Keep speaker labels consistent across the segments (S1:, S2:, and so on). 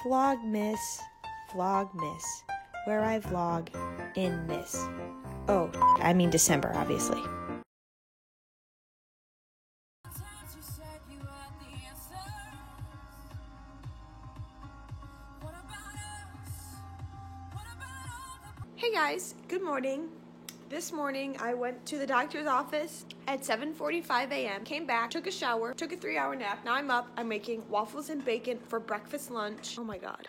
S1: Vlogmas, where I vlog in Miss. Oh, I mean December, obviously. Hey guys, good morning. This morning I went to the doctor's office at 7:45 a.m. Came back, took a shower, took a 3-hour nap. Now I'm up. I'm making waffles and bacon for breakfast lunch. Oh my god.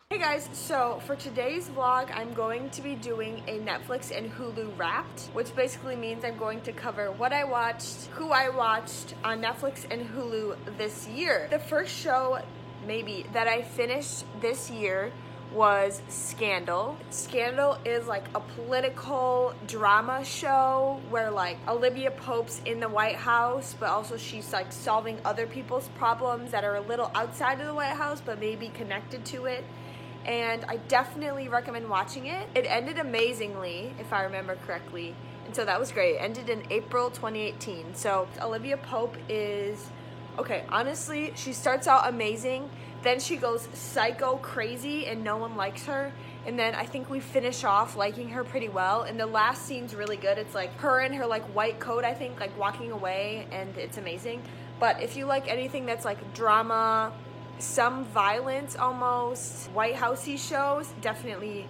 S1: Hey guys, so for today's vlog, I'm going to be doing a Netflix and Hulu Wrapped, which basically means I'm going to cover what I watched, who I watched on Netflix and Hulu this year. The first show, maybe, that I finished this year was Scandal. Scandal is like a political drama show where like Olivia Pope's in the White House, but also she's like solving other people's problems that are a little outside of the White House, but maybe connected to it. And I definitely recommend watching it. It ended amazingly, if I remember correctly. And so that was great. It ended in April 2018. So Olivia Pope is, okay, honestly, she starts out amazing. Then she goes psycho crazy and no one likes her. And then I think we finish off liking her pretty well. And the last scene's really good. It's like her in her like white coat, I think, like walking away, and it's amazing. But if you like anything that's like drama, some violence almost, White Housey shows, definitely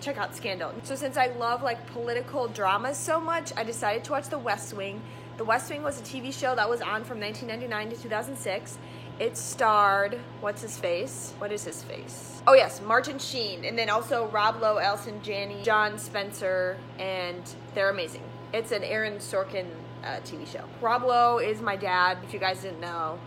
S1: check out Scandal. So since I love like political dramas so much, I decided to watch The West Wing. The West Wing was a TV show that was on from 1999 to 2006. It starred, what is his face? Oh yes, Martin Sheen, and then also Rob Lowe, Allison Janney, John Spencer, and they're amazing. It's an Aaron Sorkin TV show. Rob Lowe is my dad, if you guys didn't know.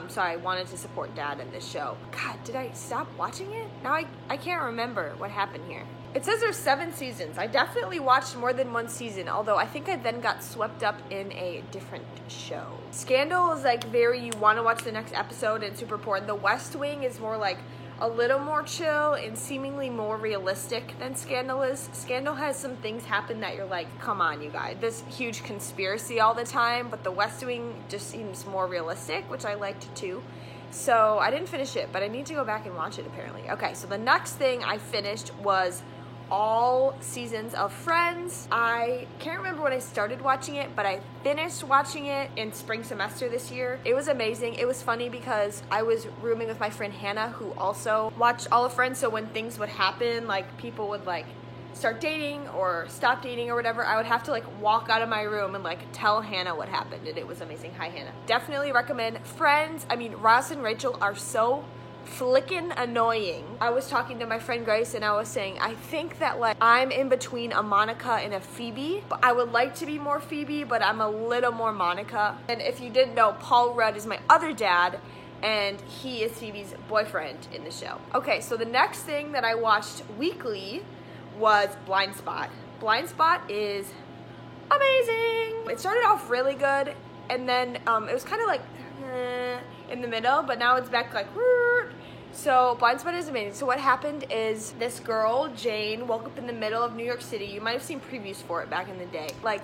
S1: So I wanted to support dad in this show. God, did I stop watching it? Now I can't remember what happened here. It says there's 7 seasons. I definitely watched more than one season, although I think I then got swept up in a different show. Scandal is like very, you want to watch the next episode and super important. The West Wing is more like a little more chill and seemingly more realistic than Scandal is. Scandal has some things happen that you're like, come on, you guys. This huge conspiracy all the time, but The West Wing just seems more realistic, which I liked too. So I didn't finish it, but I need to go back and watch it apparently. Okay, so the next thing I finished was all seasons of Friends. I can't remember when I started watching it, but I finished watching it in spring semester this year. It was amazing. It was funny because I was rooming with my friend Hannah, who also watched all of Friends, so when things would happen, like people would like start dating or stop dating or whatever, I would have to like walk out of my room and like tell Hannah what happened, and it was amazing. Hi Hannah. Definitely recommend Friends. I mean, Ross and Rachel are so flickin' annoying. I was talking to my friend Grace and I was saying, I think that like I'm in between a Monica and a Phoebe, but I would like to be more Phoebe, but I'm a little more Monica. And if you didn't know, Paul Rudd is my other dad, and he is Phoebe's boyfriend in the show. Okay, so the next thing that I watched weekly was Blind Spot. Blind Spot is amazing. It started off really good, and then it was kind of like in the middle, but now it's back like so Blind Spot is amazing. So what happened is this girl, Jane, woke up in the middle of New York City. You might have seen previews for it back in the day. Like,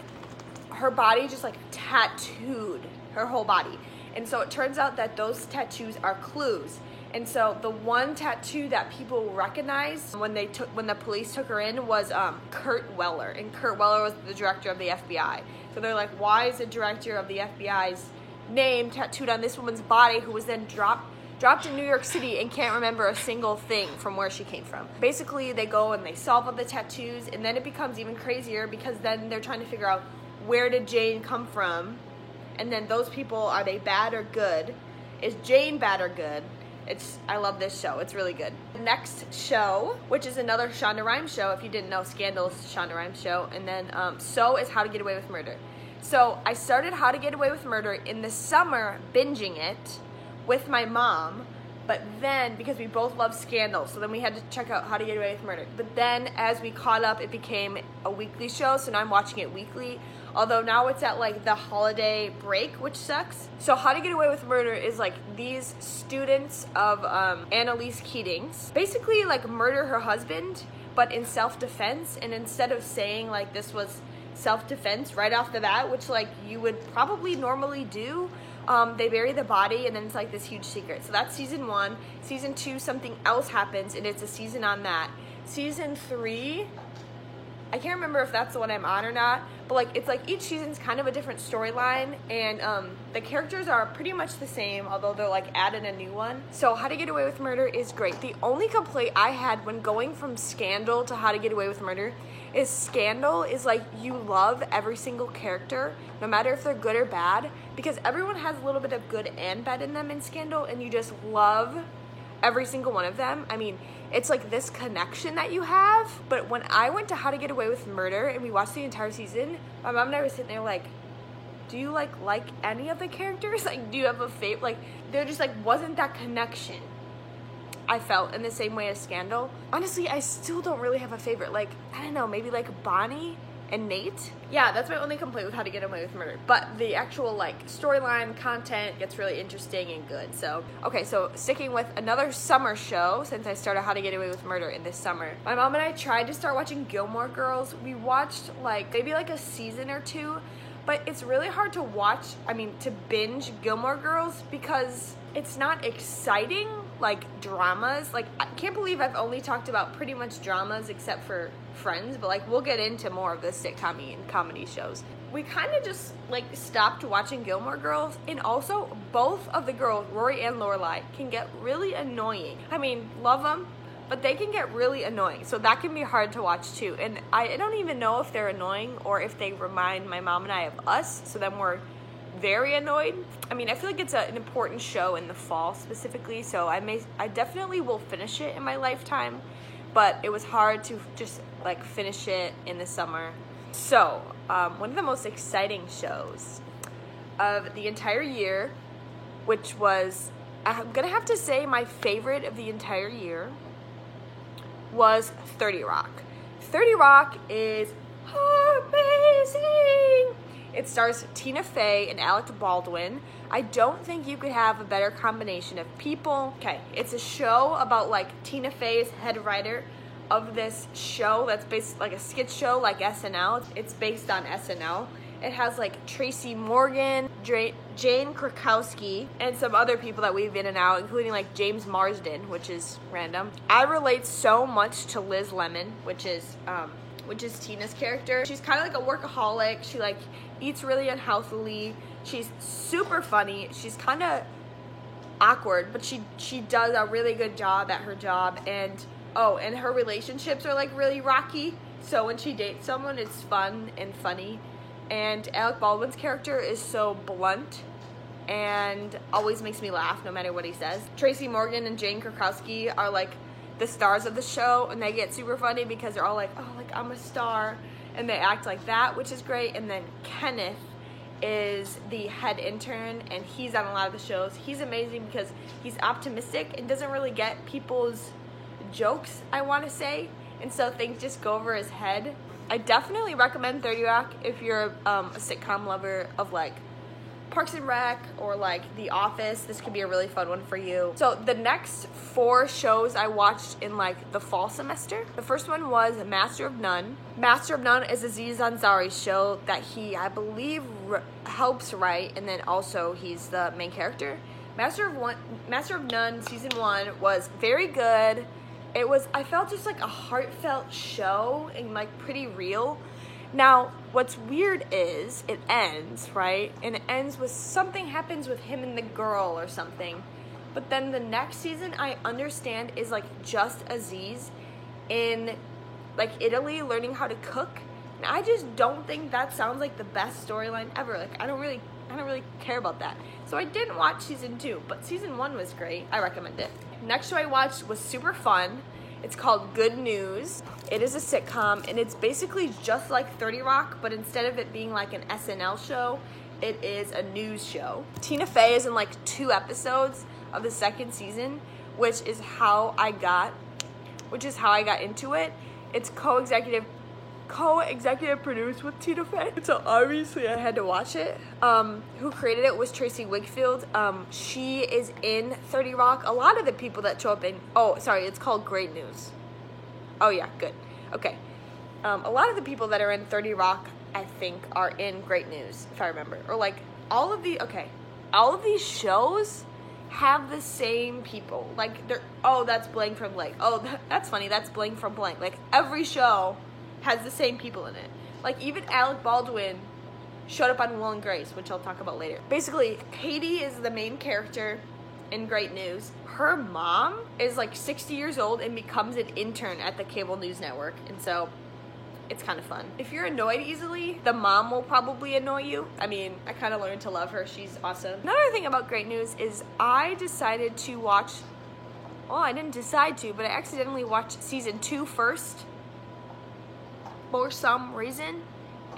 S1: her body just like tattooed, her whole body. And so it turns out that those tattoos are clues. And so the one tattoo that people recognized when the police took her in was Kurt Weller. And Kurt Weller was the director of the FBI. So they're like, why is the director of the FBI's name tattooed on this woman's body, who was then dropped in New York City and can't remember a single thing from where she came from. Basically, they go and they solve all the tattoos, and then it becomes even crazier because then they're trying to figure out, where did Jane come from? And then those people, are they bad or good? Is Jane bad or good? I love this show. It's really good. The next show, which is another Shonda Rhimes show. If you didn't know, Scandal is a Shonda Rhimes show. And then So is How to Get Away with Murder. So I started How to Get Away with Murder in the summer, binging it with my mom, but then because we both love Scandal, so then we had to check out How to Get Away with Murder. But then as we caught up, it became a weekly show, so now I'm watching it weekly, although now it's at like the holiday break, which sucks. So How to Get Away with Murder is like these students of Annalise Keating's basically like murder her husband, but in self-defense, and instead of saying like this was self-defense right off the bat, which like you would probably normally do, they bury the body, and then it's like this huge secret. So that's season 1. Season 2, something else happens, and it's a season on that. Season 3, I can't remember if that's the one I'm on or not, but like it's like each season's kind of a different storyline, and the characters are pretty much the same, although they're like adding a new one. So How to Get Away with Murder is great. The only complaint I had when going from Scandal to How to Get Away with Murder is Scandal is like you love every single character, no matter if they're good or bad, because everyone has a little bit of good and bad in them in Scandal, and you just love every single one of them. I mean, it's like this connection that you have. But when I went to How to Get Away with Murder and we watched the entire season, my mom and I were sitting there like, do you like any of the characters? Like, do you have a favorite? Like, there just like wasn't that connection, I felt, in the same way as Scandal. Honestly, I still don't really have a favorite. Like, I don't know, maybe like Bonnie and Nate. Yeah, that's my only complaint with How to Get Away with Murder. But the actual like storyline content gets really interesting and good. So, okay, so sticking with another summer show, since I started How to Get Away with Murder in this summer. My mom and I tried to start watching Gilmore Girls. We watched like maybe like a season or 2, but it's really hard to watch, to binge Gilmore Girls because it's not exciting like dramas. Like, I can't believe I've only talked about pretty much dramas except for Friends, but like we'll get into more of the sitcom and comedy shows. We kind of just like stopped watching Gilmore Girls, and also both of the girls, Rory and Lorelai, can get really annoying. Love them, but they can get really annoying, so that can be hard to watch too. And I don't even know if they're annoying or if they remind my mom and I of us, so then we're very annoyed. I feel like it's an important show in the fall specifically, so I definitely will finish it in my lifetime, but it was hard to just like finish it in the summer. So one of the most exciting shows of the entire year, which was, I'm gonna have to say, my favorite of the entire year, was 30 Rock. 30 Rock is amazing. It stars Tina Fey and Alec Baldwin. I don't think you could have a better combination of people. Okay, it's a show about like Tina Fey is head writer of this show that's based like a skit show like SNL. It's based on SNL. It has like Tracy Morgan, Jane Krakowski, and some other people that weave in and out, including like James Marsden, which is random. I relate so much to Liz Lemon, which is Tina's character. She's kind of like a workaholic. She like eats really unhealthily. She's super funny. She's kind of awkward, but she does a really good job at her job. And her relationships are like really rocky. So when she dates someone, it's fun and funny. And Alec Baldwin's character is so blunt and always makes me laugh no matter what he says. Tracy Morgan and Jane Krakowski are like the stars of the show, and they get super funny because they're all like, oh, like I'm a star, and they act like that, which is great. And then Kenneth is the head intern, and he's on a lot of the shows. He's amazing because he's optimistic and doesn't really get people's jokes, I want to say, and so things just go over his head. I definitely recommend 30 Rock if you're a sitcom lover of like Parks and Rec or like The Office. This could be a really fun one for you. So the next 4 shows I watched in like the fall semester. The first one was Master of None. Master of None is Aziz Ansari's show that he, I believe, helps write, and then also he's the main character. Master of None season 1 was very good. It was, I felt just like a heartfelt show and like pretty real. Now, what's weird is it ends, right? And it ends with something happens with him and the girl or something. But then the next season, I understand, is like just Aziz in like Italy learning how to cook. And I just don't think that sounds like the best storyline ever. Like I don't really care about that. So I didn't watch season 2, but season 1 was great. I recommend it. Next show I watched was super fun. It's called Good News. It is a sitcom, and it's basically just like 30 Rock, but instead of it being like an SNL show, it is a news show. Tina Fey is in like 2 episodes of the second season, which is how I got into it. It's co-executive produced with Tina Fey, so obviously I had to watch it. Who created it was Tracy Wigfield. She is in 30 Rock. A lot of the people that show up in, it's called Great News. Oh yeah, good. Okay. A lot of the people that are in 30 Rock, I think, are in Great News, if I remember. Or like all of the, okay. all of these shows have the same people. Like, they're, oh, that's blank from blank. Oh, that's funny, that's blank from blank. Like, every show has the same people in it. Like, even Alec Baldwin showed up on Will and Grace, which I'll talk about later. Basically, Katie is the main character in Great News. Her mom is like 60 years old and becomes an intern at the cable news network. And so it's kind of fun. If you're annoyed easily, the mom will probably annoy you. I mean, I kind of learned to love her. She's awesome. Another thing about Great News is I decided to watch, well, I didn't decide to, but I accidentally watched season 2 first for some reason.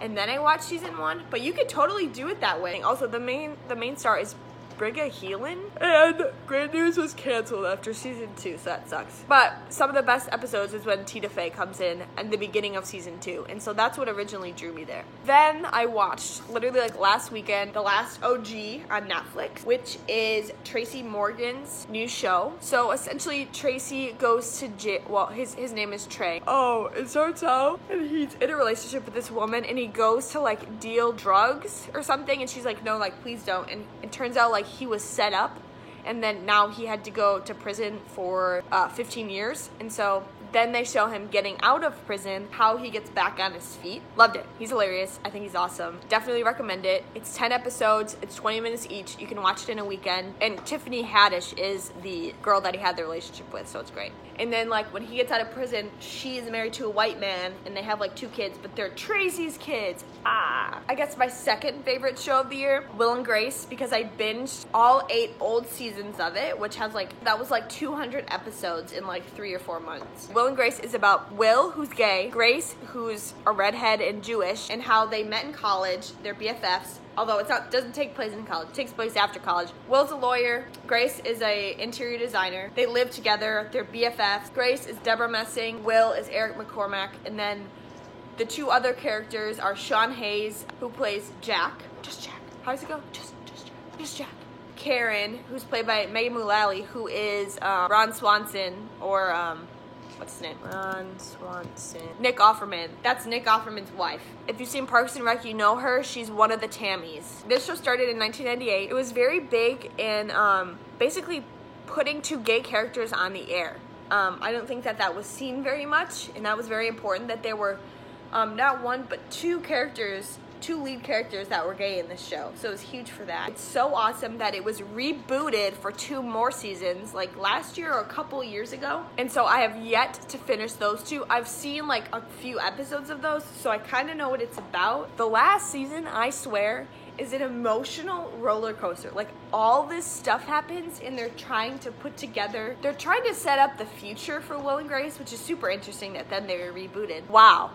S1: And then I watched season 1, but you could totally do it that way. Also, the main star is Briga Heelan, and Great News was canceled after season 2, so that sucks. But some of the best episodes is when Tina Fey comes in at the beginning of season 2, and so that's what originally drew me there. Then I watched, literally like last weekend, The Last OG on Netflix, which is Tracy Morgan's new show. So essentially, Tracy goes to jail. Well, his name is Trey. Oh, it starts out, and he's in a relationship with this woman, and he goes to like deal drugs or something, and she's like, no, like please don't. And it turns out like he was set up, and then now he had to go to prison for 15 years. And so then they show him getting out of prison, how he gets back on his feet. Loved it. He's hilarious. I think he's awesome. Definitely recommend it. It's 10 episodes. It's 20 minutes each. You can watch it in a weekend. And Tiffany Haddish is the girl that he had the relationship with, so it's great. And then like when he gets out of prison, she is married to a white man, and they have like 2 kids, but they're Tracy's kids. I guess my second favorite show of the year, Will and Grace, because I binged all 8 old seasons of it, which has like, that was like 200 episodes in like 3 or 4 months. Will and Grace is about Will, who's gay, Grace, who's a redhead and Jewish, and how they met in college, they're BFFs. Although doesn't take place in college, it takes place after college. Will's a lawyer, Grace is a interior designer. They live together, they're BFFs. Grace is Deborah Messing, Will is Eric McCormack, and then the 2 other characters are Sean Hayes, who plays Jack. Just Jack. How does it go? Just Jack. Just Jack. Karen, who's played by Megan Mullally, who is Ron Swanson, or what's his name? Ron Swanson. Nick Offerman. That's Nick Offerman's wife. If you've seen Parks and Rec, you know her. She's one of the Tammys. This show started in 1998. It was very big in basically putting 2 gay characters on the air. I don't think that was seen very much, and that was very important that there were not 1 but 2 characters, 2 lead characters that were gay in this show. So it was huge for that. It's so awesome that it was rebooted for 2 more seasons, like last year or a couple years ago. And so I have yet to finish those 2. I've seen like a few episodes of those, so I kind of know what it's about. The last season, I swear, is an emotional roller coaster. Like, all this stuff happens, and they're trying to put together, they're trying to set up the future for Will and Grace, which is super interesting that then they were rebooted. Wow.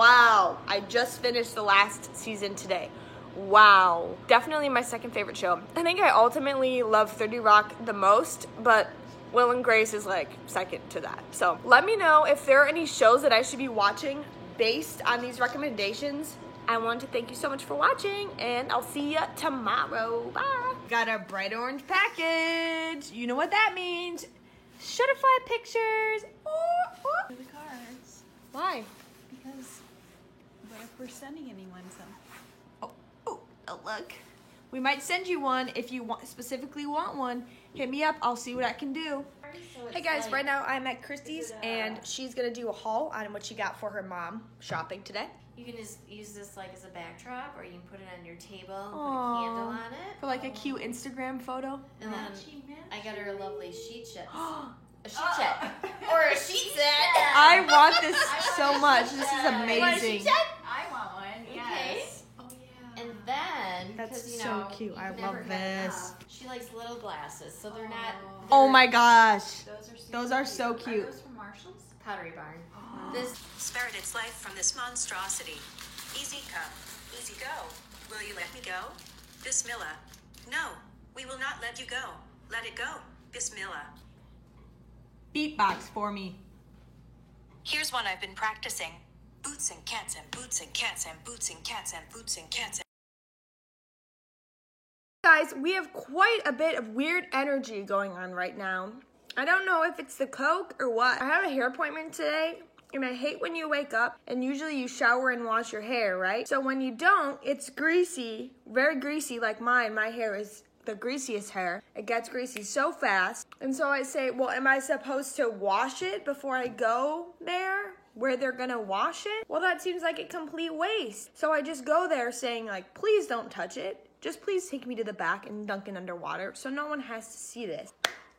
S1: I just finished the last season today. Wow. Definitely my second favorite show. I think I ultimately love 30 Rock the most, but Will and Grace is like second to that. So let me know if there are any shows that I should be watching based on these recommendations. I want to thank you so much for watching, and I'll see you tomorrow. Bye. Got a bright orange package. You know what that means. Shutterfly pictures.
S2: The cards.
S1: Why?
S2: Because what if we're sending anyone some?
S1: Oh, look. We might send you one if you specifically want one. Hit me up. I'll see what I can do. Hey guys, right now I'm at Christie's, and she's gonna do a haul on what she got for her mom shopping today.
S3: You can just use this like as a backdrop, or you can put it on your table and put
S1: Aww.
S3: a candle on it.
S1: For like a cute Instagram photo.
S3: And then I got her a lovely sheet set. A sheet set. Or a sheet set.
S1: I want this so much. This is amazing.
S3: You want a sheet set?
S2: I want one. Yes.
S3: Oh yeah. And then
S1: That's
S3: because,
S1: so cute. I
S3: can
S1: love
S3: never have
S1: this.
S3: enough, she likes little glasses, so they're not.
S1: Oh my gosh.
S2: Those are so cute. Are those from Marshall's?
S3: Pottery Barn. This
S4: Spared its life from this monstrosity. Easy come, easy go. Will you let me go? Bismillah. No, we will not let you go. Let it go. Bismillah.
S1: Beatbox for me.
S4: Here's one I've been practicing. Boots and cats and boots and cats and boots and cats and boots and cats.
S1: Guys, we have quite a bit of weird energy going on right now. I don't know if it's the Coke or what. I have a hair appointment today, And I hate when you wake up and usually you shower and wash your hair, right? So when you don't, it's greasy, very greasy like mine. My hair is the greasiest hair. It gets greasy so fast. And so I say, well, am I supposed to wash it before I go there where they're gonna wash it? Well, that seems like a complete waste. So I just go there saying like, please don't touch it. Just please take me to the back and dunk it underwater so no one has to see this.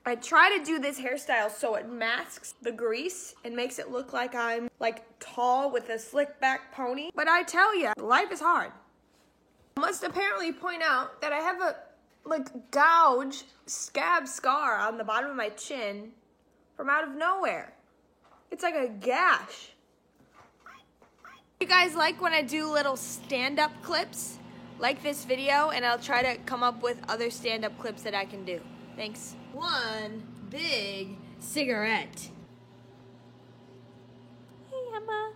S1: I try to do this hairstyle so it masks the grease and makes it look like I'm like tall with a slick back pony. But I tell you, life is hard. I must apparently point out that I have a gouge scab scar on the bottom of my chin from out of nowhere. It's like a gash. You guys like when I do little stand-up clips like this video, and I'll try to come up with other stand-up clips that I can do. Thanks. One big cigarette. Hey, Emma.